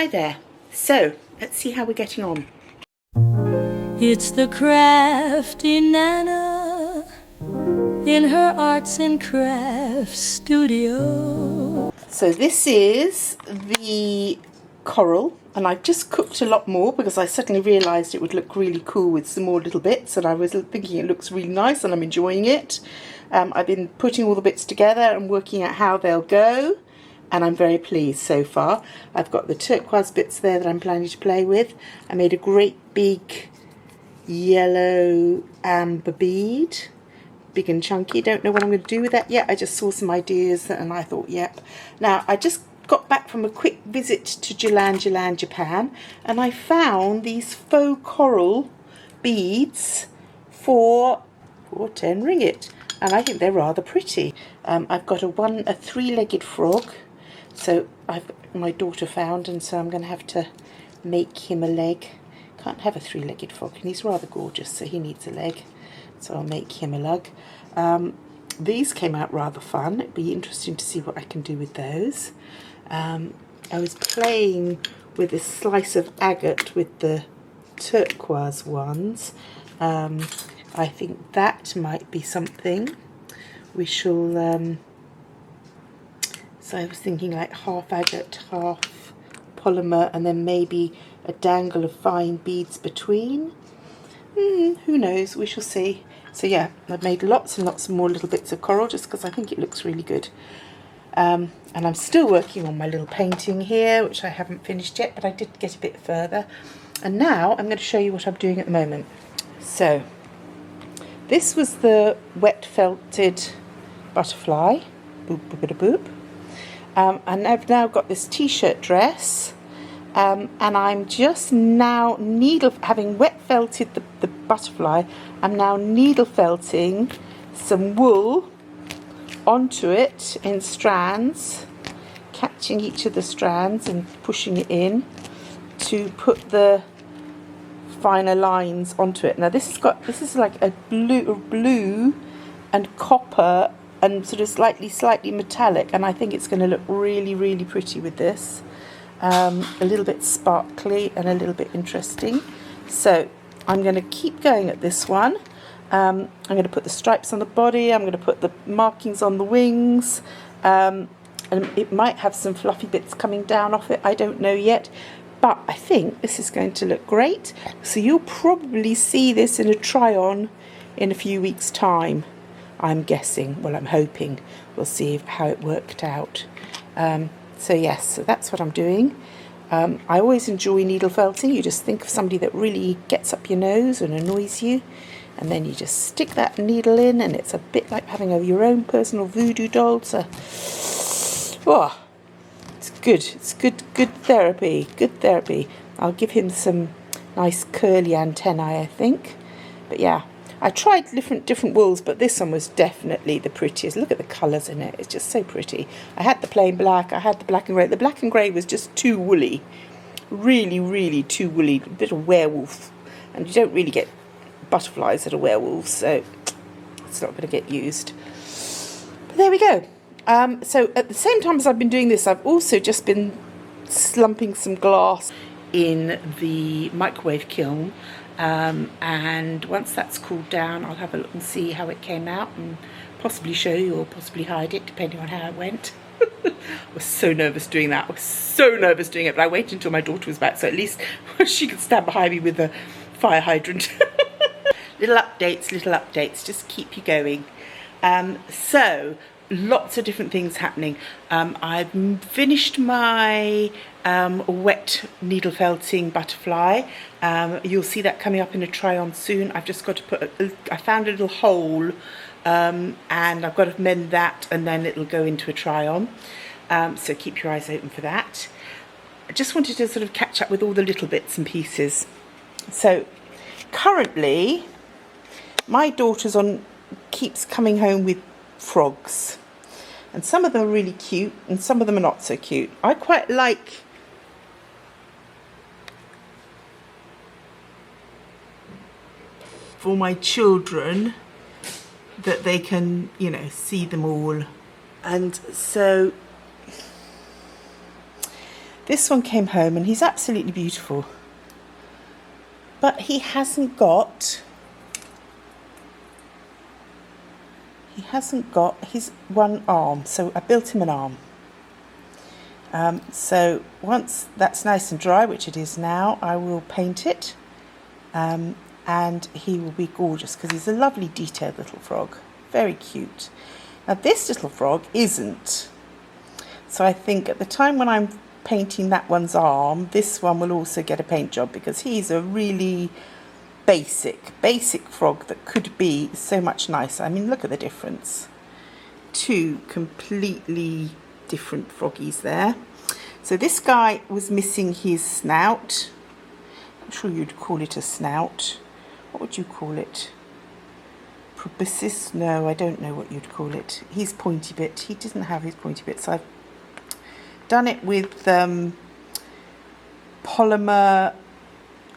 Hi there. So, let's see how we're getting on. It's the Crafty Nana in her arts and crafts studio. So this is the coral, and I've just cooked a lot more because I suddenly realised it would look really cool with some more little bits, and I was thinking it looks really nice and I'm enjoying it. I've been putting all the bits together and working out how they'll go, and I'm very pleased so far. I've got the turquoise bits there that I'm planning to play with. I made a great big yellow amber bead, big and chunky. Don't know what I'm going to do with that yet. I just saw some ideas and I thought, yep. Now, I just got back from a quick visit to Japan, Japan, and I found these faux coral beads for 10 ringgit, and I think they're rather pretty. I've got a three-legged frog, so my daughter found, and so I'm going to have to make him a leg. Can't have a three-legged frog, and he's rather gorgeous, so he needs a leg. So I'll make him a lug. These came out rather fun. It'd be interesting to see what I can do with those. I was playing with a slice of agate with the turquoise ones. I think that might be something. We shall... so I was thinking like half agate, half polymer, and then maybe a dangle of fine beads between. Who knows? We shall see. So yeah, I've made lots and lots more little bits of coral just because I think it looks really good. And I'm still working on my little painting here, which I haven't finished yet, but I did get a bit further. And now I'm going to show you what I'm doing at the moment. So this was the wet felted butterfly. Boop, boop, boop, boop. And I've now got this t-shirt dress. And I'm just now having wet felted the butterfly, I'm now needle felting some wool onto it in strands, catching each of the strands and pushing it in to put the finer lines onto it. Now this is like a blue and copper and sort of slightly metallic, and I think it's going to look really, really pretty with this. A little bit sparkly and a little bit interesting. So I'm going to keep going at this one. I'm going to put the stripes on the body. I'm going to put the markings on the wings. And it might have some fluffy bits coming down off it. I don't know yet. But I think this is going to look great. So you'll probably see this in a try-on in a few weeks' time, I'm guessing. Well, I'm hoping. We'll see how it worked out. So yes, so that's what I'm doing. I always enjoy needle felting. You just think of somebody that really gets up your nose and annoys you, and then you just stick that needle in, and it's a bit like having your own personal voodoo doll. So, oh, it's good. It's good therapy. Good therapy. I'll give him some nice curly antennae, I think. But yeah, I tried different wools, but this one was definitely the prettiest. Look at the colours in it. It's just so pretty. I had the plain black. I had the black and grey. The black and grey was just too woolly. Really, really too woolly. A bit of werewolf. And you don't really get butterflies that are werewolves, so it's not going to get used. But there we go. So at the same time as I've been doing this, I've also just been slumping some glass in the microwave kiln. And once that's cooled down, I'll have a look and see how it came out, and possibly show you or possibly hide it, depending on how it went. I was so nervous doing that. I was so nervous doing it, but I waited until my daughter was back, so at least she could stand behind me with a fire hydrant. Little updates, just keep you going. So lots of different things happening. I've finished my wet needle felting butterfly. You'll see that coming up in a try-on soon. I've just got to I found a little hole, and I've got to mend that, and then it'll go into a try-on. So keep your eyes open for that. I just wanted to sort of catch up with all the little bits and pieces. So currently, my daughter's keeps coming home with frogs, and some of them are really cute and some of them are not so cute. I quite like for my children that they can, you know, see them all. And so This one came home and he's absolutely beautiful. But he hasn't got his one arm, so I built him an arm. So once that's nice and dry, which it is now, I will paint it, and he will be gorgeous because he's a lovely detailed little frog, very cute. Now this little frog isn't, so I think at the time when I'm painting that one's arm, this one will also get a paint job because he's a really basic frog that could be so much nicer. I mean, look at the difference. Two completely different froggies there. So this guy was missing his snout. I'm sure you'd call it a snout. What would you call it? Proboscis? No, I don't know what you'd call it. His pointy bit. He doesn't have his pointy bit, so I've done it with polymer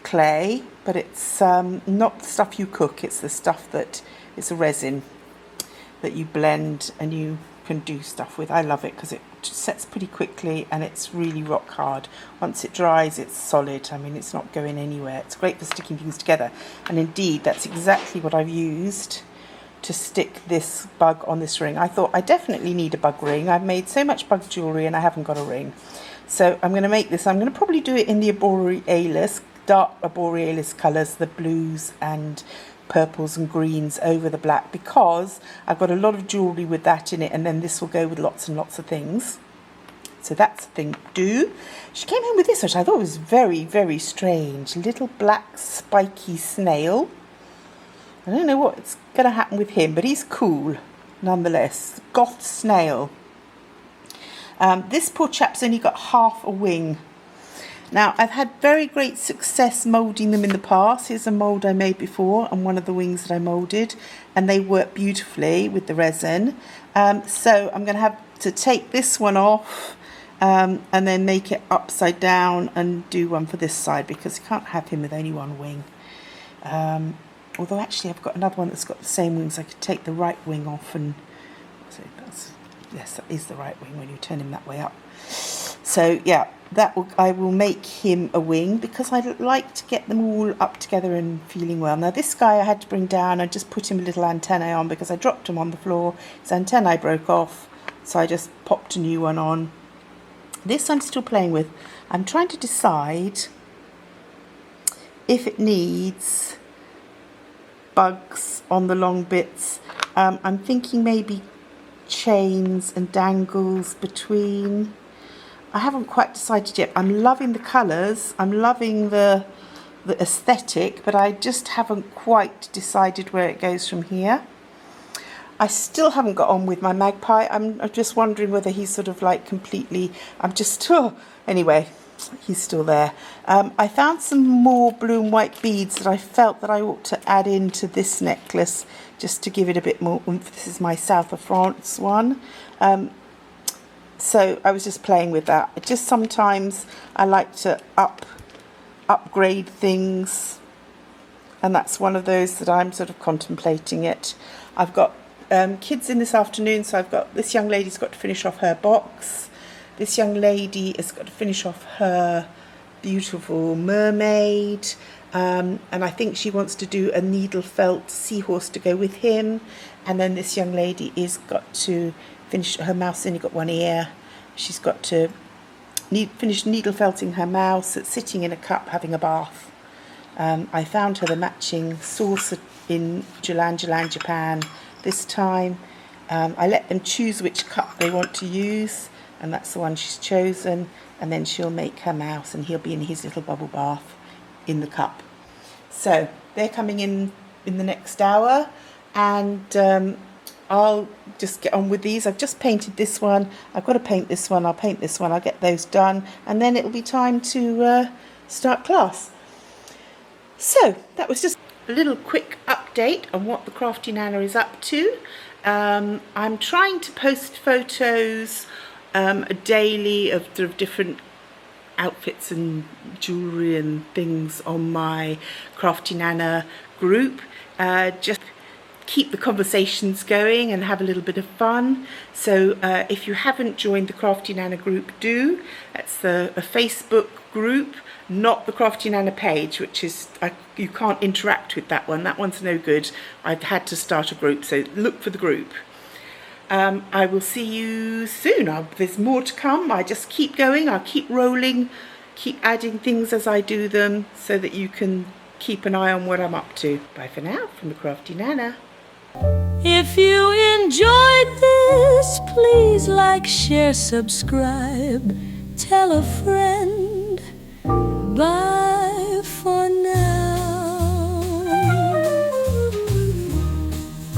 clay, but it's not the stuff you cook, it's the stuff that it's a resin that you blend and you can do stuff with. I love it because it sets pretty quickly and it's really rock hard. Once it dries, it's solid. I mean, it's not going anywhere. It's great for sticking things together, and indeed that's exactly what I've used to stick this bug on this ring. I thought I definitely need a bug ring. I've made so much bug jewellery and I haven't got a ring. So I'm going to make this. I'm going to probably do it in the borealis, dark borealis colours, the blues and purples and greens over the black, because I've got a lot of jewellery with that in it, and then this will go with lots and lots of things. So that's the thing to do. She came in with this, which I thought was very, very strange. Little black spiky snail. I don't know what's going to happen with him, but he's cool nonetheless. Goth snail. This poor chap's only got half a wing. Now, I've had very great success moulding them in the past. Here's a mould I made before and one of the wings that I moulded, and they work beautifully with the resin. So I'm going to have to take this one off and then make it upside down and do one for this side, because you can't have him with only one wing. Although actually I've got another one that's got the same wings. I could take the right wing off, and so yes, that is the right wing when you turn him that way up. So yeah, I will make him a wing because I like to get them all up together and feeling well. Now this guy I had to bring down. I just put him a little antennae on because I dropped him on the floor. His antennae broke off, so I just popped a new one on. This I'm still playing with. I'm trying to decide if it needs bugs on the long bits. I'm thinking maybe chains and dangles between. I haven't quite decided yet. I'm loving the colours, I'm loving the aesthetic, but I just haven't quite decided where it goes from here. I still haven't got on with my magpie. I'm just wondering whether he's sort of like completely, anyway, he's still there. I found some more blue and white beads that I felt that I ought to add into this necklace just to give it a bit more oomph. This is my South of France one. So I was just playing with that. Just sometimes I like to upgrade things, and that's one of those that I'm sort of contemplating it. I've got kids in this afternoon, so I've got this young lady's got to finish off her box. This young lady has got to finish off her beautiful mermaid, and I think she wants to do a needle felt seahorse to go with him. And then this young lady is got to finish her mouse, only got one ear. She's got to finish needle felting her mouse that's sitting in a cup having a bath. I found her the matching saucer in Jalan, Japan this time. I let them choose which cup they want to use, and that's the one she's chosen, and then she'll make her mouse and he'll be in his little bubble bath in the cup. So they're coming in the next hour, and I'll just get on with these. I've just painted this one. I've got to paint this one. I'll paint this one. I'll get those done, and then it'll be time to start class. So that was just a little quick update on what the Crafty Nana is up to. I'm trying to post photos daily of sort of different outfits and jewellery and things on my Crafty Nana group. Just keep the conversations going and have a little bit of fun. So if you haven't joined the Crafty Nana group, do. That's a Facebook group, not the Crafty Nana page, which is, you can't interact with that one. That one's no good. I've had to start a group, so look for the group. I will see you soon. There's more to come. I just keep going. I'll keep rolling, keep adding things as I do them so that you can keep an eye on what I'm up to. Bye for now from the Crafty Nana. If you enjoyed this, please like, share, subscribe, tell a friend. Bye.